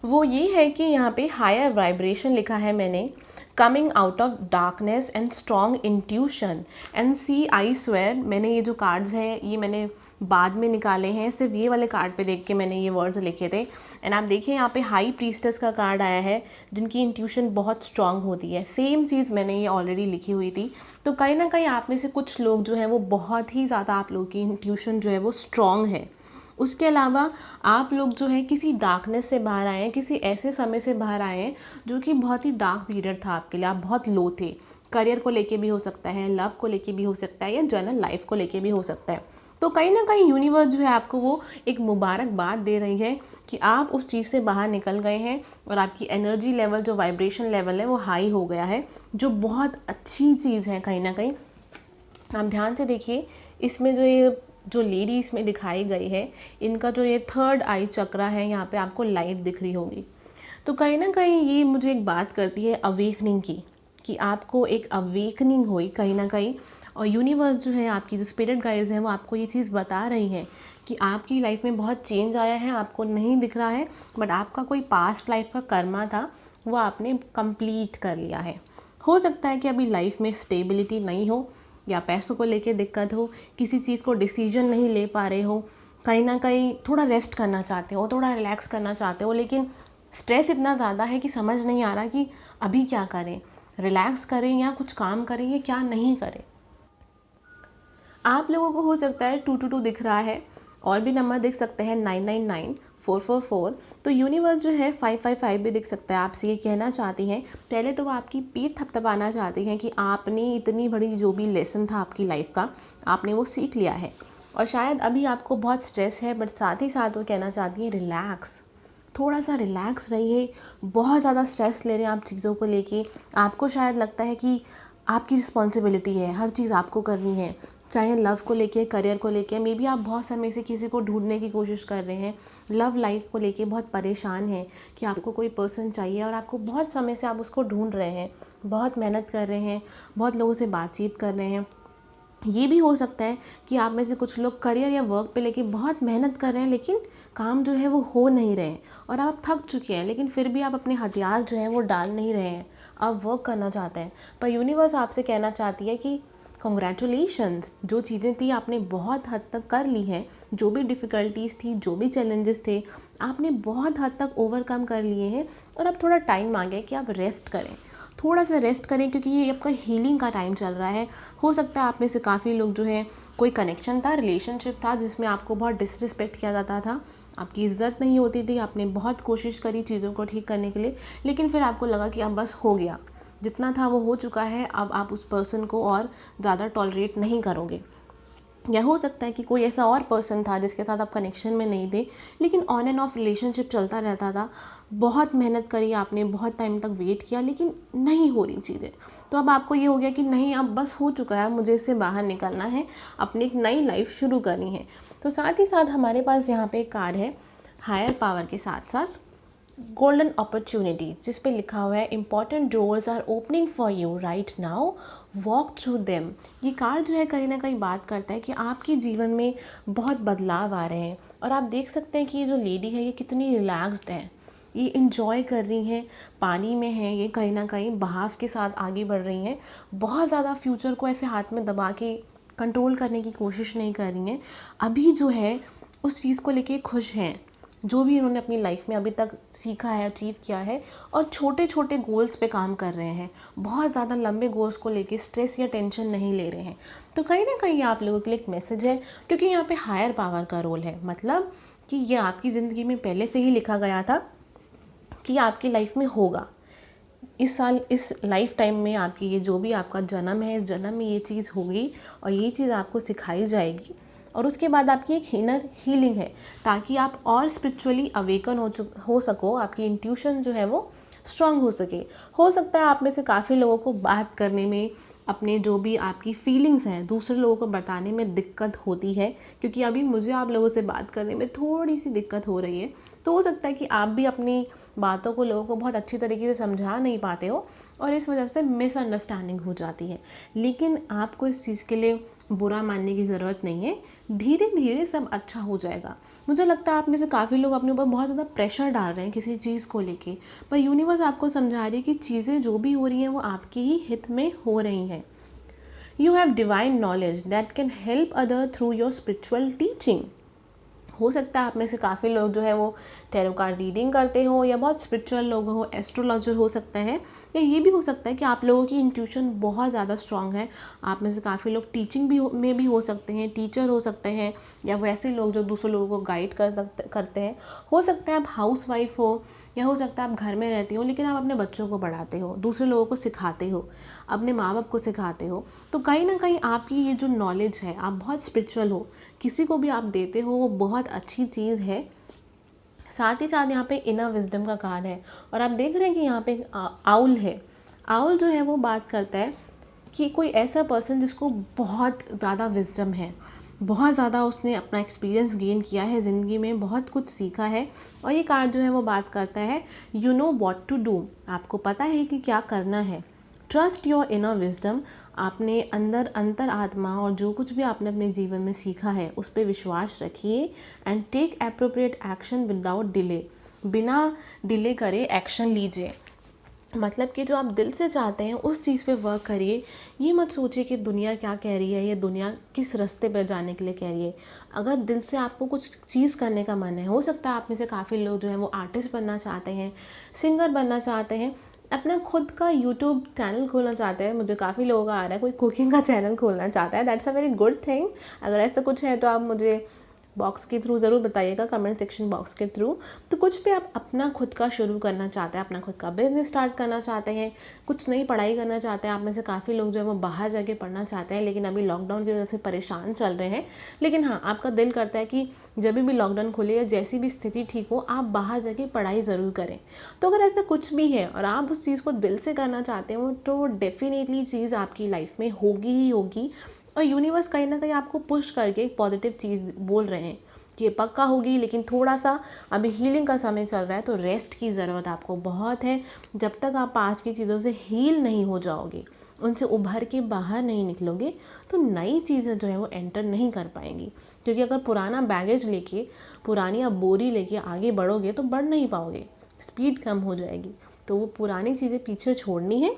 Speaker 1: वो ये है कि यहाँ पे हायर वाइब्रेशन लिखा है मैंने, coming out of darkness and strong intuition and see I swear. मैंने ये जो कार्ड्स हैं ये मैंने बाद में निकाले हैं, सिर्फ ये वाले कार्ड पे देख के मैंने ये वर्ड्स लिखे थे। एंड आप देखिए यहाँ पे हाई प्रीस्टेस का कार्ड आया है, जिनकी इंट्यूशन बहुत स्ट्रॉन्ग होती है। सेम चीज़ मैंने ये ऑलरेडी लिखी हुई थी। तो कहीं ना कहीं आप में से कुछ लोग जो हैं वो बहुत ही ज़्यादा, आप लोगों की इंट्यूशन जो है वो स्ट्रॉन्ग है। उसके अलावा आप लोग जो है किसी डार्कनेस से बाहर आए हैं, किसी ऐसे समय से बाहर आए हैं जो कि बहुत ही डार्क पीरियड था आपके लिए, आप बहुत लो थे। करियर को लेके भी हो सकता है, लव को लेके भी हो सकता है, या जनरल लाइफ को लेके भी हो सकता है। तो कहीं ना कहीं यूनिवर्स जो है आपको वो एक मुबारकबाद दे रही है कि आप उस चीज़ से बाहर निकल गए हैं और आपकी एनर्जी लेवल, जो वाइब्रेशन लेवल है वो हाई हो गया है, जो बहुत अच्छी चीज़ है। कहीं ना कहीं आप ध्यान से देखिए, इसमें जो लेडी इसमें दिखाई गई है, इनका जो ये थर्ड आई चक्रा है, यहाँ पे आपको लाइट दिख रही होगी। तो कहीं ना कहीं ये मुझे एक बात करती है अवेकनिंग की, कि आपको एक अवेकनिंग हुई कहीं ना कहीं, और यूनिवर्स जो है, आपकी जो स्पिरिट गाइड्स हैं वो आपको ये चीज़ बता रही हैं कि आपकी लाइफ में बहुत चेंज आया है, आपको नहीं दिख रहा है, बट आपका कोई पास्ट लाइफ का कर्मा था वो आपने कंप्लीट कर लिया है। हो सकता है कि अभी लाइफ में स्टेबिलिटी नहीं हो, या पैसों को लेके दिक्कत हो, किसी चीज़ को डिसीजन नहीं ले पा रहे हो, कहीं ना कहीं थोड़ा रेस्ट करना चाहते हो, थोड़ा रिलैक्स करना चाहते हो, लेकिन स्ट्रेस इतना ज़्यादा है कि समझ नहीं आ रहा कि अभी क्या करें, रिलैक्स करें या कुछ काम करें या क्या नहीं करें। आप लोगों को हो सकता है 222 दिख रहा है, और भी नंबर दिख सकते हैं 999, 444। तो यूनिवर्स जो है 555 भी दिख सकता है। आपसे ये कहना चाहती हैं, पहले तो वो आपकी पीठ थपथपाना चाहती हैं कि आपने इतनी बड़ी जो भी लेसन था आपकी लाइफ का, आपने वो सीख लिया है, और शायद अभी आपको बहुत स्ट्रेस है, बट साथ ही साथ वो कहना चाहती हैं रिलैक्स, थोड़ा सा रिलैक्स रहिए। बहुत ज़्यादा स्ट्रेस ले रहे हैं आप चीज़ों को लेके, आपको शायद लगता है कि आपकी रिस्पॉन्सिबिलिटी है, हर चीज़ आपको करनी है, चाहे लव को लेके, करियर को लेके। मे बी आप बहुत समय से किसी को ढूंढने की कोशिश कर रहे हैं, लव लाइफ को लेके बहुत परेशान हैं कि आपको कोई पर्सन चाहिए, और आपको बहुत समय से आप उसको ढूंढ रहे हैं, बहुत मेहनत कर रहे हैं, बहुत लोगों से बातचीत कर रहे हैं। ये भी हो सकता है कि आप में से कुछ लोग करियर या वर्क पे लेके बहुत मेहनत कर रहे हैं, लेकिन काम जो है वो हो नहीं रहे हैं, और आप थक चुके हैं, लेकिन फिर भी आप अपने हथियार जो हैं वो डाल नहीं रहे हैं, आप वर्क करना चाहते हैं। पर यूनिवर्स आपसे कहना चाहती है कि कॉन्ग्रेचुलेशंस, जो चीज़ें थी आपने बहुत हद तक कर ली हैं, जो भी डिफ़िकल्टीज़ थी, जो भी चैलेंजेस थे, आपने बहुत हद तक ओवरकम कर लिए हैं। और अब थोड़ा टाइम आ गया कि आप रेस्ट करें, थोड़ा सा रेस्ट करें, क्योंकि ये आपका हीलिंग का टाइम चल रहा है। हो सकता है आप में से काफ़ी लोग जो है, कोई कनेक्शन था, रिलेशनशिप था जिसमें आपको बहुत डिसरिस्पेक्ट किया जाता था, आपकी इज़्ज़त नहीं होती थी, आपने बहुत कोशिश करी चीज़ों को ठीक करने के लिए, लेकिन फिर आपको लगा कि अब बस हो गया, जितना था वो हो चुका है, अब आप उस पर्सन को और ज़्यादा टॉलरेट नहीं करोगे। या हो सकता है कि कोई ऐसा और पर्सन था जिसके साथ आप कनेक्शन में नहीं थे, लेकिन ऑन एंड ऑफ रिलेशनशिप चलता रहता था, बहुत मेहनत करी आपने, बहुत टाइम तक वेट किया, लेकिन नहीं हो रही चीज़ें। तो अब आपको ये हो गया कि नहीं, अब बस हो चुका है, मुझे इससे बाहर निकलना है, अपनी एक नई लाइफ शुरू करनी है। तो साथ ही साथ हमारे पास यहाँ पे एक कार्ड है हायर पावर के साथ साथ गोल्डन अपॉर्चुनिटीज़, जिस पे लिखा हुआ है important doors are opening for you right now, walk through them. ये कार्ड जो है कहीं ना कहीं बात करता है कि आपके जीवन में बहुत बदलाव आ रहे हैं। और आप देख सकते हैं कि ये जो लेडी है ये कितनी रिलैक्स्ड है, ये इंजॉय कर रही हैं, पानी में है, ये कहीं ना कहीं बहाव के साथ आगे बढ़ रही हैं, बहुत ज़्यादा फ्यूचर को ऐसे हाथ में दबा के कंट्रोल करने की कोशिश नहीं कर रही हैं। अभी जो है उस चीज़ को लेके खुश हैं, जो भी उन्होंने अपनी लाइफ में अभी तक सीखा है, अचीव किया है, और छोटे छोटे गोल्स पे काम कर रहे हैं, बहुत ज़्यादा लंबे गोल्स को लेके स्ट्रेस या टेंशन नहीं ले रहे हैं। तो कहीं ना कहीं आप लोगों के लिए एक मैसेज है, क्योंकि यहाँ पे हायर पावर का रोल है, मतलब कि ये आपकी ज़िंदगी में पहले से ही लिखा गया था कि आपकी लाइफ में होगा। इस साल, इस लाइफ टाइम में आपकी ये जो भी आपका जन्म है, इस जन्म में ये चीज़ होगी और ये चीज़ आपको सिखाई जाएगी। और उसके बाद आपकी एक इनर हीलिंग है, ताकि आप और स्पिरिचुअली अवेकन हो सको, आपकी इंट्यूशन जो है वो स्ट्रांग हो सके। हो सकता है आप में से काफ़ी लोगों को बात करने में, अपने जो भी आपकी फीलिंग्स हैं दूसरे लोगों को बताने में दिक्कत होती है, क्योंकि अभी मुझे आप लोगों से बात करने में थोड़ी सी दिक्कत हो रही है। तो हो सकता है कि आप भी अपनी बातों को लोगों को बहुत अच्छी तरीके से समझा नहीं पाते हो और इस वजह से मिसअंडरस्टैंडिंग हो जाती है। लेकिन आपको इस चीज़ के लिए बुरा मानने की ज़रूरत नहीं है, धीरे धीरे सब अच्छा हो जाएगा। मुझे लगता है आप में से काफ़ी लोग अपने ऊपर बहुत ज़्यादा प्रेशर डाल रहे हैं किसी चीज़ को लेके, पर यूनिवर्स आपको समझा रही है कि चीज़ें जो भी हो रही हैं वो आपके ही हित में हो रही हैं। You have divine knowledge that can help other through your spiritual teaching. हो सकता है आप में से काफ़ी लोग जो है वो टैरो कार्ड रीडिंग करते हो, या बहुत स्पिरिचुअल लोग हो, एस्ट्रोलॉजर हो सकता है, या ये भी हो सकता है कि आप लोगों की इंट्यूशन बहुत ज़्यादा स्ट्रांग है। आप में से काफ़ी लोग टीचिंग में भी हो सकते हैं, टीचर हो सकते हैं, या वैसे लोग जो दूसरे लोगों को गाइड करते हैं। हो सकता है आप हाउस वाइफ हो, या हो सकता है आप घर में रहती हो लेकिन आप अपने बच्चों को पढ़ाते हो, दूसरे लोगों को सिखाते हो, अपने माँ बाप को सिखाते हो। तो कहीं ना कहीं आपकी ये जो नॉलेज है, आप बहुत स्पिरिचुअल हो, किसी को भी आप देते हो, वो बहुत अच्छी चीज़ है। साथ ही साथ यहाँ पे इनर विजडम का कार्ड है, और आप देख रहे हैं कि यहाँ पे आउल है। आउल जो है वो बात करता है कि कोई ऐसा पर्सन जिसको बहुत ज़्यादा विजडम है, बहुत ज़्यादा उसने अपना एक्सपीरियंस गेन किया है ज़िंदगी में, बहुत कुछ सीखा है। और ये कार्ड जो है वो बात करता है you know what to do, आपको पता है कि क्या करना है। ट्रस्ट योर इनर विजडम, आपने अंतर आत्मा और जो कुछ भी आपने अपने जीवन में सीखा है उस पर विश्वास रखिए। And take appropriate action without delay, बिना डिले करे एक्शन लीजिए। मतलब कि जो आप दिल से चाहते हैं उस चीज़ पे वर्क करिए। ये मत सोचिए कि दुनिया क्या कह रही है, या दुनिया किस रास्ते पर जाने के लिए कह रही है। अगर दिल से आपको कुछ चीज़ करने का मन है, हो सकता है आप में से काफ़ी लोग जो हैं वो आर्टिस्ट बनना चाहते हैं, सिंगर बनना चाहते हैं, अपना खुद का यूट्यूब चैनल खोलना चाहते हैं। मुझे काफ़ी लोगों का आ रहा है कोई कुकिंग का चैनल खोलना चाहता है, that's a very good thing. अगर ऐसा कुछ है तो आप मुझे बॉक्स के थ्रू ज़रूर बताइएगा, कमेंट सेक्शन बॉक्स के थ्रू। तो कुछ भी आप अपना खुद का शुरू करना चाहते हैं, अपना खुद का बिजनेस स्टार्ट करना चाहते हैं, कुछ नई पढ़ाई करना चाहते हैं। आप में से काफ़ी लोग जो है वो बाहर जाके पढ़ना चाहते हैं, लेकिन अभी लॉकडाउन की वजह से परेशान चल रहे हैं। लेकिन हाँ, आपका दिल करता है कि जब भी लॉकडाउन खुले या जैसी भी स्थिति ठीक हो, आप बाहर जाके पढ़ाई ज़रूर करें। तो अगर ऐसा कुछ भी है और आप उस चीज़ को दिल से करना चाहते हो, तो डेफिनेटली चीज़ आपकी लाइफ में होगी ही होगी। और यूनिवर्स कहीं ना कहीं आपको पुश करके एक पॉजिटिव चीज़ बोल रहे हैं कि ये पक्का होगी, लेकिन थोड़ा सा अभी हीलिंग का समय चल रहा है, तो रेस्ट की ज़रूरत आपको बहुत है। जब तक आप आज की चीज़ों से हील नहीं हो जाओगे, उनसे उभर के बाहर नहीं निकलोगे, तो नई चीज़ें जो है वो एंटर नहीं कर पाएंगी। क्योंकि अगर पुराना बैगेज लेके, पुरानी आप बोरी लेके आगे बढ़ोगे तो बढ़ नहीं पाओगे, स्पीड कम हो जाएगी। तो वो पुरानी चीज़ें पीछे छोड़नी है,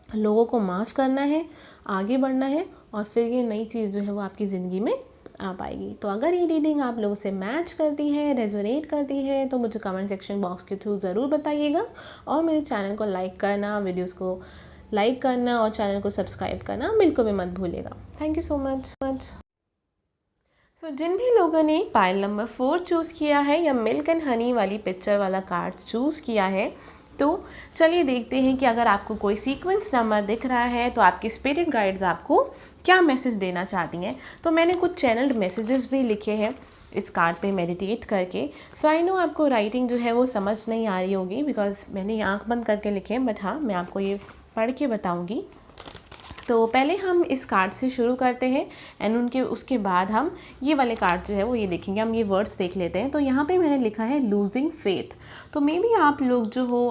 Speaker 1: लोगों को माफ़ करना है, आगे बढ़ना है और फिर ये नई चीज़ जो है वो आपकी ज़िंदगी में आ पाएगी। तो अगर ये रीडिंग आप लोगों से मैच करती है, रेजोनेट करती है, तो मुझे कमेंट सेक्शन बॉक्स के थ्रू ज़रूर बताइएगा। और मेरे चैनल को लाइक करना, वीडियोस को लाइक करना और चैनल को सब्सक्राइब करना बिल्कुल भी मत भूलिएगा। Thank you so much. So जिन भी लोगों ने पाइल नंबर 4 चूज़ किया है या मिल्क एंड हनी वाली पिक्चर वाला कार्ड चूज़ किया है, तो चलिए देखते हैं कि अगर आपको कोई सीक्वेंस नंबर दिख रहा है तो आपकी स्पिरिट गाइड्स आपको क्या मैसेज देना चाहती हैं। तो मैंने कुछ चैनल्ड मैसेजेस भी लिखे हैं इस कार्ड पे मेडिटेट करके। सो आई नो आपको राइटिंग जो है वो समझ नहीं आ रही होगी बिकॉज मैंने ये आँख बंद करके लिखे हैं, बट हाँ मैं आपको ये पढ़ के बताऊँगी। तो पहले हम इस कार्ड से शुरू करते हैं एंड उसके बाद हम ये वाले कार्ड जो है वो ये देखेंगे। हम ये वर्ड्स देख लेते हैं। तो यहाँ पे मैंने लिखा है लूजिंग फेथ। तो मे बी आप लोग जो हो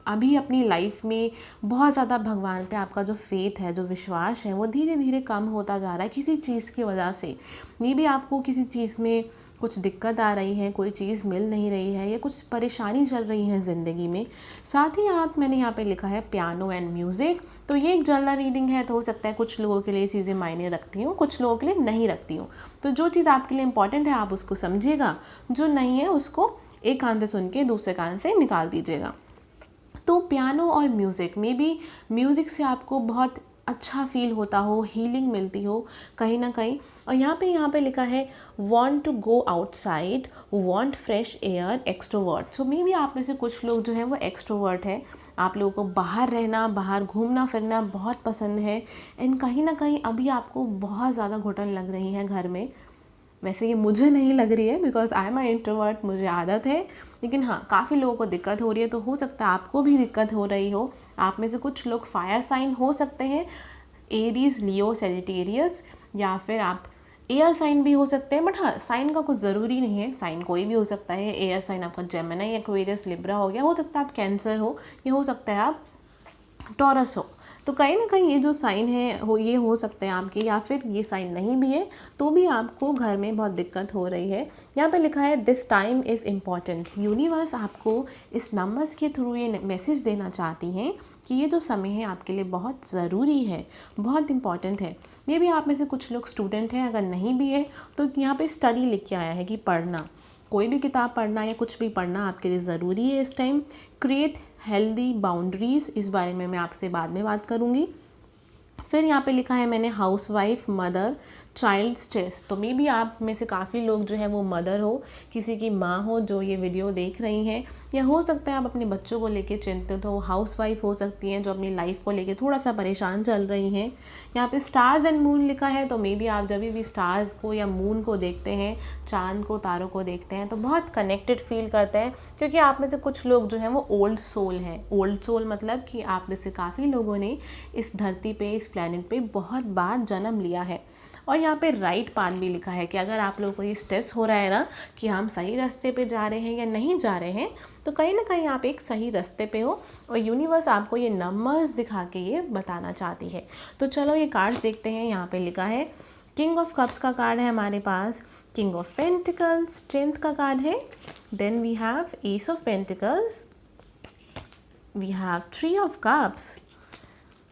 Speaker 1: अभी अपनी लाइफ में बहुत ज़्यादा भगवान पे आपका जो फेथ है, जो विश्वास है, वो धीरे धीरे कम होता जा रहा है किसी चीज़ की वजह से। मे बी आपको किसी चीज़ में कुछ दिक्कत आ रही है, कोई चीज़ मिल नहीं रही है या कुछ परेशानी चल रही है ज़िंदगी में। साथ ही आप मैंने यहाँ पे लिखा है पियानो एंड म्यूज़िक। तो ये एक जनरल रीडिंग है, तो हो सकता है कुछ लोगों के लिए ये चीज़ें मायने रखती हूँ, कुछ लोगों के लिए नहीं रखती हूँ। तो जो चीज़ आपके लिए इम्पॉर्टेंट है आप उसको समझिएगा, जो नहीं है उसको एक कान से सुन के दूसरे कान से निकाल दीजिएगा। तो पियानो और म्यूज़िक में भी म्यूज़िक से आपको बहुत अच्छा फील होता हो, हीलिंग मिलती हो कहीं ना कहीं। और यहाँ पे लिखा है want to go outside, want fresh air, extrovert. So may be आप में से कुछ लोग जो है वो एक्सट्रोवर्ट है, आप लोगों को बाहर रहना, बाहर घूमना फिरना बहुत पसंद है एंड कहीं ना कहीं अभी आपको बहुत ज़्यादा घुटन लग रही है घर में। वैसे ये मुझे नहीं लग रही है because I am a introvert, मुझे आदत है, लेकिन हाँ काफ़ी लोगों को दिक्कत हो रही है। तो हो सकता है आपको भी दिक्कत हो रही हो। आप में से कुछ लोग फायर साइन हो सकते हैं, एरीज, लियो, सेजिटेरियस, या फिर आप एयर साइन भी हो सकते हैं। बट हाँ साइन का कुछ ज़रूरी नहीं है, साइन कोई भी हो सकता है। एयर साइन आपका जेमिनी, एक्वेरियस, लिब्रा हो गया, हो सकता है आप कैंसर हो, या हो सकता है आप टॉरस हो। तो कहीं ना कहीं ये जो साइन है ये हो सकते हैं आपके, या फिर ये साइन नहीं भी है तो भी आपको घर में बहुत दिक्कत हो रही है। यहाँ पे लिखा है this time is important. Universe आपको इस नंबर्स के थ्रू ये मैसेज देना चाहती हैं कि ये जो समय है आपके लिए बहुत ज़रूरी है, बहुत इंपॉर्टेंट है। मे बी आप में से कुछ लोग स्टूडेंट हैं, अगर नहीं भी है तो यहाँ पे स्टडी लिख के आया है कि पढ़ना, कोई भी किताब पढ़ना या कुछ भी पढ़ना आपके लिए ज़रूरी है इस टाइम। क्रिएट हेल्दी बाउंड्रीज़, इस बारे में मैं आपसे बाद में बात करूँगी। फिर यहाँ पे लिखा है मैंने हाउसवाइफ, मदर, चाइल्ड स्ट्रेस। तो मे बी आप में से काफ़ी लोग जो है वो मदर हो, किसी की माँ हो जो ये वीडियो देख रही हैं, या हो सकता है आप अपने बच्चों को लेके चिंतित हो। हाउसवाइफ हो सकती हैं जो अपनी लाइफ को लेके थोड़ा सा परेशान चल रही हैं। यहाँ पे स्टार्स एंड मून लिखा है, तो मे बी आप जब भी स्टार्स को या मून को देखते हैं, चांद को, तारों को देखते हैं, तो बहुत कनेक्टेड फील करते हैं, क्योंकि आप में से कुछ लोग जो हैं वो ओल्ड सोल हैं। ओल्ड सोल मतलब कि आप में से काफ़ी लोगों ने इस धरती पे, इस प्लेनेट पे बहुत बार जन्म लिया है। और यहाँ पे राइट पाथ भी लिखा है कि अगर आप लोगों को ये स्ट्रेस हो रहा है ना कि हम सही रास्ते पे जा रहे हैं या नहीं जा रहे हैं, तो कहीं ना कहीं आप एक सही रास्ते पे हो और यूनिवर्स आपको ये नंबर्स दिखा के ये बताना चाहती है। तो चलो ये कार्ड्स देखते हैं। यहाँ पे लिखा है किंग ऑफ कप्स का कार्ड है हमारे पास, किंग ऑफ पेंटिकल्स, स्ट्रेंथ का कार्ड है, then we have ace of pentacles, we have three of cups,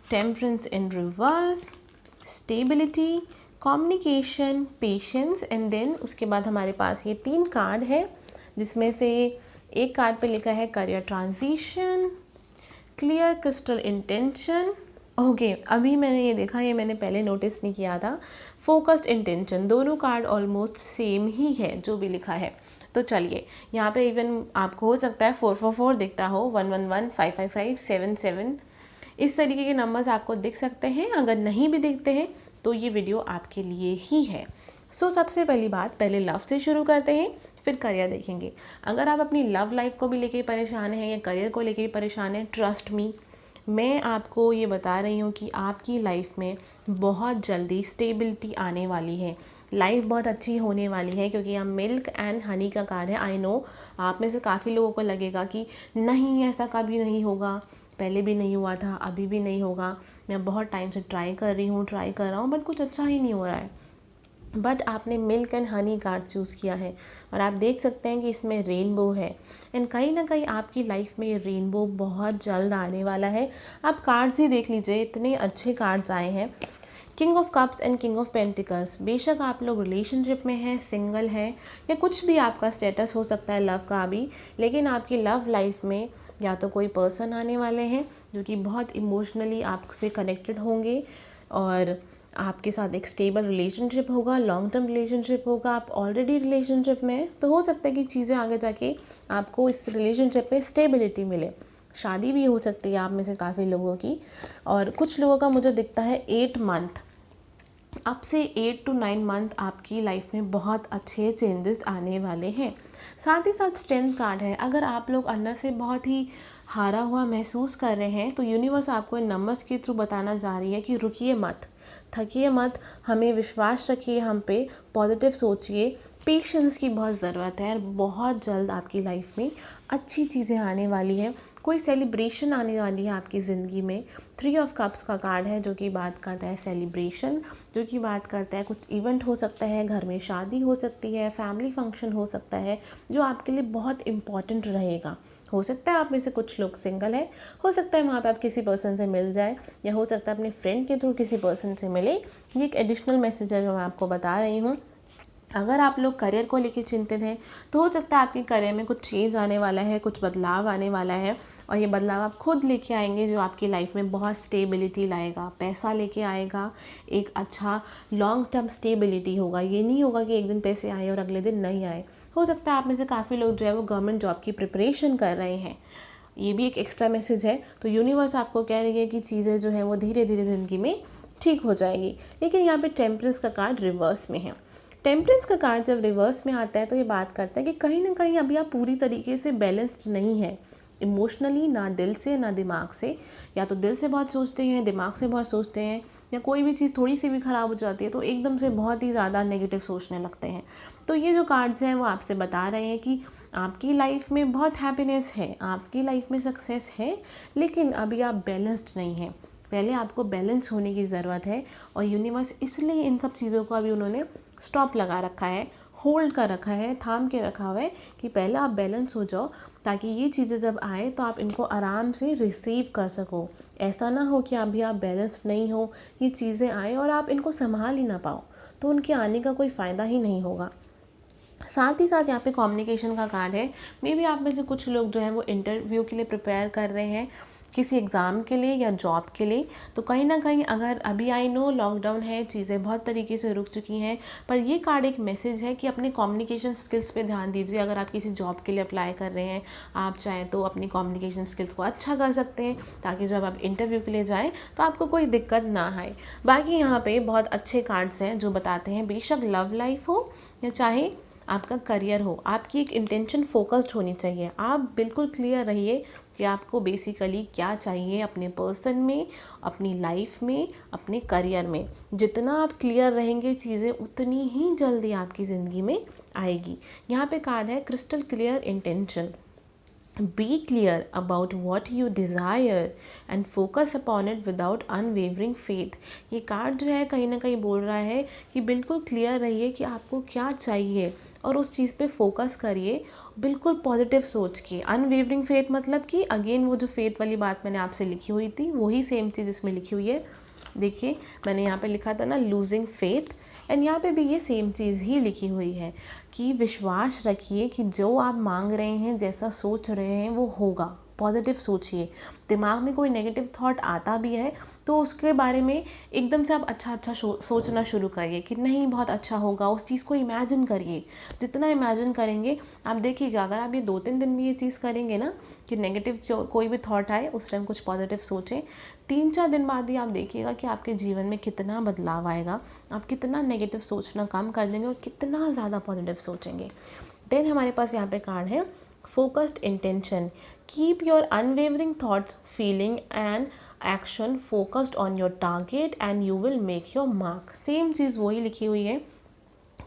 Speaker 1: temperance in reverse, stability, communication, patience, and then उसके बाद हमारे पास ये 3 कार्ड है, जिसमें से एक कार्ड पे लिखा है career transition, clear crystal intention. Okay, अभी मैंने ये देखा, ये मैंने पहले नोटिस नहीं किया था, फोकस्ड इंटेंशन। दोनों कार्ड ऑलमोस्ट सेम ही है जो भी लिखा है। तो चलिए यहाँ पे इवन आपको हो सकता है 444 दिखता हो, 111, 555, 77, इस तरीके के नंबर्स आपको दिख सकते हैं। अगर नहीं भी दिखते हैं तो ये वीडियो आपके लिए ही है। सो सबसे पहली बात, पहले लव से शुरू करते हैं, फिर करियर देखेंगे। अगर आप अपनी लव लाइफ को भी लेके परेशान हैं या करियर को लेके परेशान हैं, ट्रस्ट मी, मैं आपको ये बता रही हूँ कि आपकी लाइफ में बहुत जल्दी स्टेबिलिटी आने वाली है, लाइफ बहुत अच्छी होने वाली है। क्योंकि यहाँ मिल्क एंड हनी का कार्ड है। आई नो आप में से काफ़ी लोगों को लगेगा कि नहीं ऐसा कभी नहीं होगा, पहले भी नहीं हुआ था, अभी भी नहीं होगा, मैं बहुत टाइम से ट्राई कर रहा हूँ बट कुछ अच्छा ही नहीं हो रहा है। बट आपने milk and honey card choose किया है और आप देख सकते हैं कि इसमें रेनबो है एंड कहीं ना कहीं आपकी लाइफ में ये रेनबो बहुत जल्द आने वाला है। आप कार्ड्स ही देख लीजिए, इतने अच्छे कार्ड्स आए हैं king of cups and king of pentacles, बेशक आप लोग रिलेशनशिप में हैं, सिंगल हैं, या कुछ भी आपका स्टेटस हो सकता है लव का भी, लेकिन आपकी लव लाइफ में या तो कोई पर्सन आने वाले हैं जो कि बहुत इमोशनली आपसे कनेक्टेड होंगे और आपके साथ एक स्टेबल रिलेशनशिप होगा, लॉन्ग टर्म रिलेशनशिप होगा। आप ऑलरेडी रिलेशनशिप में हैं तो हो सकता है कि चीज़ें आगे जाके आपको इस रिलेशनशिप में स्टेबिलिटी मिले। शादी भी हो सकती है आप में से काफ़ी लोगों की, और कुछ लोगों का मुझे दिखता है 8 मंथ, अब से 8 to 9 मंथ आपकी लाइफ में बहुत अच्छे चेंजेस आने वाले हैं। साथ ही साथ स्ट्रेंथ कार्ड है। अगर आप लोग अंदर से बहुत ही हारा हुआ महसूस कर रहे हैं तो यूनिवर्स आपको इन नंबर्स के थ्रू बताना जा रही है कि रुकिए मत, थकिए मत, हमें विश्वास रखिए हम पे, पॉजिटिव सोचिए, पेशेंस की बहुत ज़रूरत है और बहुत जल्द आपकी लाइफ में अच्छी चीज़ें आने वाली हैं। कोई सेलिब्रेशन आने वाली है आपकी ज़िंदगी में। 3 ऑफ कप्स का कार्ड है जो कि बात करता है सेलिब्रेशन, जो कि बात करता है कुछ इवेंट हो सकता है, घर में शादी हो सकती है, फैमिली फंक्शन हो सकता है जो आपके लिए बहुत इम्पॉर्टेंट रहेगा। हो सकता है आप में से कुछ लोग सिंगल है, हो सकता है वहाँ पे आप किसी पर्सन से मिल जाए, या हो सकता है अपने फ्रेंड के थ्रू किसी पर्सन से मिले। ये एक एडिशनल मैसेज है जो मैं आपको बता रही हूँ। अगर आप लोग करियर को लेकर चिंतित हैं तो हो सकता है आपके करियर में कुछ चेंज आने वाला है, कुछ बदलाव आने वाला है, और ये बदलाव आप खुद लेके आएंगे जो आपकी लाइफ में बहुत स्टेबिलिटी लाएगा, पैसा लेके आएगा, एक अच्छा लॉन्ग टर्म स्टेबिलिटी होगा। ये नहीं होगा कि एक दिन पैसे आए और अगले दिन नहीं आए। हो सकता है आप में से काफ़ी लोग जो है वो गवर्नमेंट जॉब की प्रिपरेशन कर रहे हैं, ये भी एक एक्स्ट्रा मैसेज है। तो यूनिवर्स आपको कह रही है कि चीज़ें जो है वो धीरे धीरे ज़िंदगी में ठीक हो जाएगी। लेकिन यहाँ पे टेम्परेंस का कार्ड रिवर्स में है। टेम्परेंस का कार्ड जब रिवर्स में आता है तो ये बात करता है कि कहीं ना कहीं अभी आप पूरी तरीके से बैलेंस्ड नहीं है इमोशनली, ना दिल से ना दिमाग से। या तो दिल से बहुत सोचते हैं, दिमाग से बहुत सोचते हैं, या कोई भी चीज़ थोड़ी सी भी ख़राब हो जाती है तो एकदम से बहुत ही ज़्यादा नेगेटिव सोचने लगते हैं। तो ये जो कार्ड्स हैं वो आपसे बता रहे हैं कि आपकी लाइफ में बहुत हैप्पीनेस है, आपकी लाइफ में सक्सेस है, लेकिन अभी आप बैलेंस्ड नहीं हैं। पहले आपको बैलेंस होने की ज़रूरत है, और यूनिवर्स इसलिए इन सब चीज़ों को अभी उन्होंने स्टॉप लगा रखा है, होल्ड कर रखा है, थाम के रखा हुआ है कि पहले आप बैलेंस हो जाओ, ताकि ये चीज़ें जब आए तो आप इनको आराम से रिसीव कर सको। ऐसा ना हो कि अभी आप बैलेंस्ड नहीं हो, ये चीज़ें आए और आप इनको संभाल ही ना पाओ, तो उनके आने का कोई फ़ायदा ही नहीं होगा। साथ ही साथ यहाँ पे कम्युनिकेशन का कार्ड है। मे बी आप में से कुछ लोग जो है वो इंटरव्यू के लिए प्रिपेयर कर रहे हैं, किसी एग्ज़ाम के लिए या जॉब के लिए। तो कहीं ना कहीं अगर अभी आई नो लॉकडाउन है, चीज़ें बहुत तरीके से रुक चुकी हैं, पर ये कार्ड एक मैसेज है कि अपने कम्युनिकेशन स्किल्स पे ध्यान दीजिए। अगर आप किसी जॉब के लिए अप्लाई कर रहे हैं, आप चाहें तो अपनी कम्युनिकेशन स्किल्स को अच्छा कर सकते हैं, ताकि जब आप इंटरव्यू के लिए जाएँ तो आपको कोई दिक्कत ना आए। बाकी यहाँ पर बहुत अच्छे कार्ड्स हैं जो बताते हैं बेशक लव लाइफ हो या चाहे आपका करियर हो, आपकी एक इंटेंशन फोकस्ड होनी चाहिए। आप बिल्कुल क्लियर रहिए कि आपको बेसिकली क्या चाहिए अपने पर्सन में, अपनी लाइफ में, अपने करियर में। जितना आप क्लियर रहेंगे चीज़ें उतनी ही जल्दी आपकी ज़िंदगी में आएगी। यहाँ पे कार्ड है crystal clear intention. Be clear about what you desire and focus upon it without unwavering faith। ये कार्ड जो है कहीं ना कहीं बोल रहा है कि बिल्कुल क्लियर रहिए कि आपको क्या चाहिए और उस चीज़ पे फोकस करिए, बिल्कुल पॉजिटिव सोच के। अनवेवरिंग फेथ मतलब कि अगेन वो जो फेथ वाली बात मैंने आपसे लिखी हुई थी वही सेम चीज़ इसमें लिखी हुई है। देखिए मैंने यहाँ पे लिखा था ना लूजिंग फेथ, एंड यहाँ पे भी ये सेम चीज़ ही लिखी हुई है कि विश्वास रखिए कि जो आप मांग रहे हैं, जैसा सोच रहे हैं वो होगा। पॉजिटिव सोचिए। दिमाग में कोई नेगेटिव थॉट आता भी है तो उसके बारे में एकदम से आप अच्छा सोचना शुरू करिए कि नहीं बहुत अच्छा होगा। उस चीज़ को इमेजिन करिए। जितना इमेजिन करेंगे आप देखिएगा, अगर आप ये 2-3 दिन भी ये चीज़ करेंगे ना कि नेगेटिव जो कोई भी थॉट आए उस टाइम कुछ पॉजिटिव सोचें, 3-4 दिन बाद ही आप देखिएगा कि आपके जीवन में कितना बदलाव आएगा। आप कितना नेगेटिव सोचना कम कर देंगे और कितना ज़्यादा पॉजिटिव सोचेंगे। देन हमारे पास यहाँ पे कार्ड है focused intention. Keep your unwavering thoughts, feeling and action focused on your target and you will make your mark. Same चीज़ वही लिखी हुई है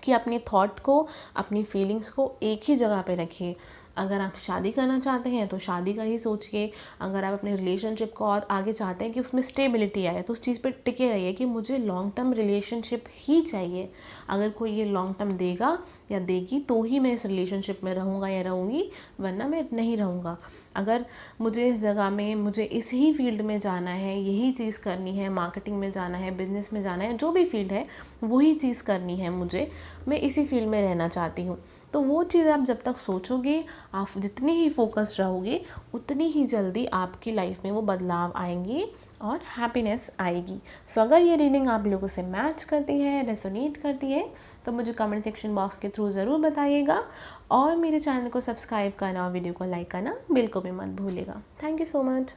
Speaker 1: कि अपने थॉट को, अपनी फीलिंग्स को एक ही जगह पे रखिए। अगर आप शादी करना चाहते हैं तो शादी का ही सोचिए। अगर आप अपने रिलेशनशिप को और आगे चाहते हैं कि उसमें स्टेबिलिटी आए तो उस चीज़ पर टिके रहिए कि मुझे लॉन्ग टर्म रिलेशनशिप ही चाहिए। अगर कोई ये लॉन्ग टर्म देगा या देगी तो ही मैं इस रिलेशनशिप में रहूँगा या रहूँगी, वरना मैं नहीं रहूँगा। अगर मुझे इस जगह में, मुझे इस ही फील्ड में जाना है, यही चीज़ करनी है, मार्केटिंग में जाना है, बिज़नेस में जाना है, जो भी फील्ड है वही चीज़ करनी है मुझे, मैं इसी फील्ड में रहना चाहती हूँ, तो वो चीज़ आप जब तक सोचोगे, आप जितनी ही फोकस्ड रहोगे, उतनी ही जल्दी आपकी लाइफ में वो बदलाव आएंगे और हैप्पीनेस आएगी। सो अगर ये रीडिंग आप लोगों से मैच करती है, रेजोनेट करती है, तो मुझे कमेंट सेक्शन बॉक्स के थ्रू ज़रूर बताइएगा और मेरे चैनल को सब्सक्राइब करना और वीडियो को लाइक करना बिल्कुल भी मत भूलिएगा। Thank you so much.